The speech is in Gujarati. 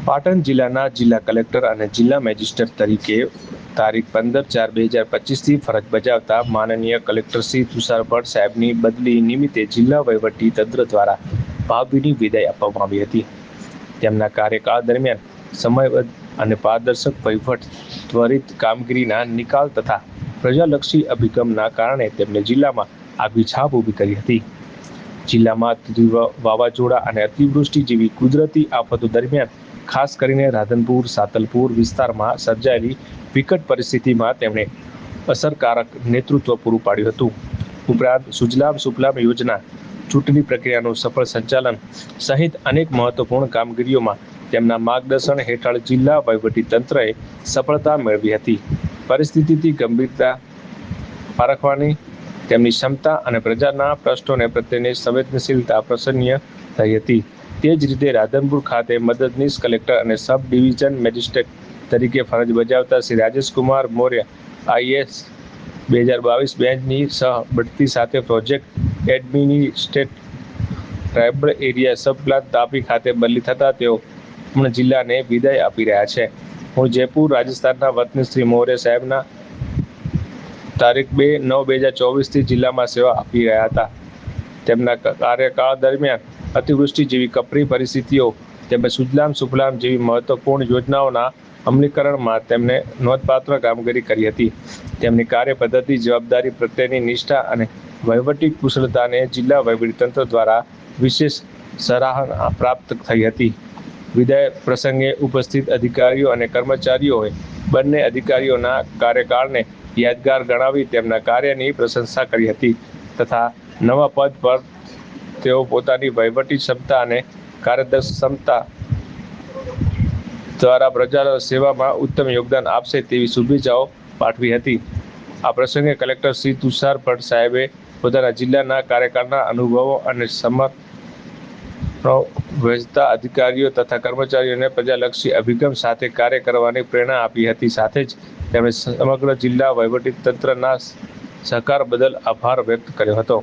પાટણ જિલ્લાના જિલ્લા કલેક્ટર અને જિલ્લા મેજિસ્ટ્રેટ તરીકે તારીખ 15/4/2025થી ફરજ બજાવતા માનનીય કલેક્ટર શ્રી તુષાર ભટ્ટ સાહેબની બદલી નિમિત્તે જિલ્લા વહીવટી તંત્ર દ્વારા ભાવભીની વિદાય આપવામાં આવી હતી. તેમના કાર્યકાળ દરમિયાન સમયબદ્ધ અને પારદર્શક વહીવટ, ત્વરિત કામગીરીના નિકાલ તથા પ્રજાલક્ષી અભિગમના કારણે તેમણે જિલ્લામાં આગવી છાપ ઊભી કરી હતી. જિલ્લામાં તીવ્ર વાવાઝોડા અને અતિવૃષ્ટિ જેવી કુદરતી આફતો દરમિયાન ખાસ કરીને રાધનપુર, સાતલપુર વિસ્તારમાં સર્જાયેલી વિકટ પરિસ્થિતિમાં તેમણે અસરકારક નેતૃત્વ પૂરું પાડ્યું હતું. ઉપરાંત સુજલામ સુફલામ યોજના, ચૂંટણી પ્રક્રિયાનું સફળ સંચાલન સહિત અનેક મહત્વપૂર્ણ કામગીરીઓમાં તેમના માર્ગદર્શન હેઠળ જિલ્લા વહીવટી તંત્રએ સફળતા મેળવી હતી. પરિસ્થિતિની ગંભીરતા પારખવાની તેમની ક્ષમતા અને પ્રજાના પ્રશ્નોને પ્રત્યેની સંવેદનશીલતા પ્રશંસનીય થઈ હતી. તે જ રીતે રાધનપુર ખાતે મદદનીશ કલેક્ટર અને સબ ડિવિઝન મેજિસ્ટ્રેટ તરીકે ફરજ બજાવતા શ્રી રાજેશકુમાર મૌર્ય IAS 2022 બેન્ચની સહ બઢતી સાથે પ્રોજેક્ટ એડમિનિસ્ટ્રેટ ટ્રાયબલ એરિયા સબ પ્લાન તાપી ખાતે બદલી થતા તેઓ પણ જિલ્લાને વિદાય આપી રહ્યા છે. હું જયપુર રાજસ્થાનના વતની શ્રી મૌર્ય સાહેબના તારીખ 2/9/2024થી જિલ્લામાં સેવા આપી રહ્યા હતા. તેમના કાર્યકાળ દરમિયાન અતિવૃષ્ટિ જેવી કપરી પરિસ્થિતિઓ તેમજ સુજલામ સુફલામ જેવી મહત્વપૂર્ણ યોજનાઓના અમલીકરણમાં તેમણે નોંધપાત્ર કામગીરી કરી હતી. તેમની કાર્ય પદ્ધતિ, જવાબદારી પ્રત્યેની નિષ્ઠા અને વહીવટી કુશળતાને જિલ્લા વહીવટીતંત્ર દ્વારા વિશેષ સરાહના પ્રાપ્ત થઈ હતી. વિદાય પ્રસંગે ઉપસ્થિત અધિકારીઓ અને કર્મચારીઓએ બંને અધિકારીઓના કાર્યકાળને યાદગાર ગણાવી તેમના કાર્યની પ્રશંસા કરી હતી તથા નવા પદ પર તેઓ પોતાની વહીવટી ક્ષમતા અને કાર્યક્ષમતા દ્વારા પ્રજા સેવામાં ઉત્તમ યોગદાન આપશે તેવી શુભેચ્છાઓ પાઠવી હતી. આ પ્રસંગે કલેક્ટર શ્રી તુષાર ભટ્ટ સાહેબે પોતાના જિલ્લાના કાર્યકાળના અનુભવો અને સમર્પણો વહેંચતા અધિકારીઓ તથા કર્મચારીઓને પ્રજાલક્ષી અભિગમ સાથે કાર્ય કરવાની પ્રેરણા આપી હતી. સાથે જ તેમણે સમગ્ર જિલ્લા વહીવટી તંત્રના સહકાર બદલ આભાર વ્યક્ત કર્યો હતો.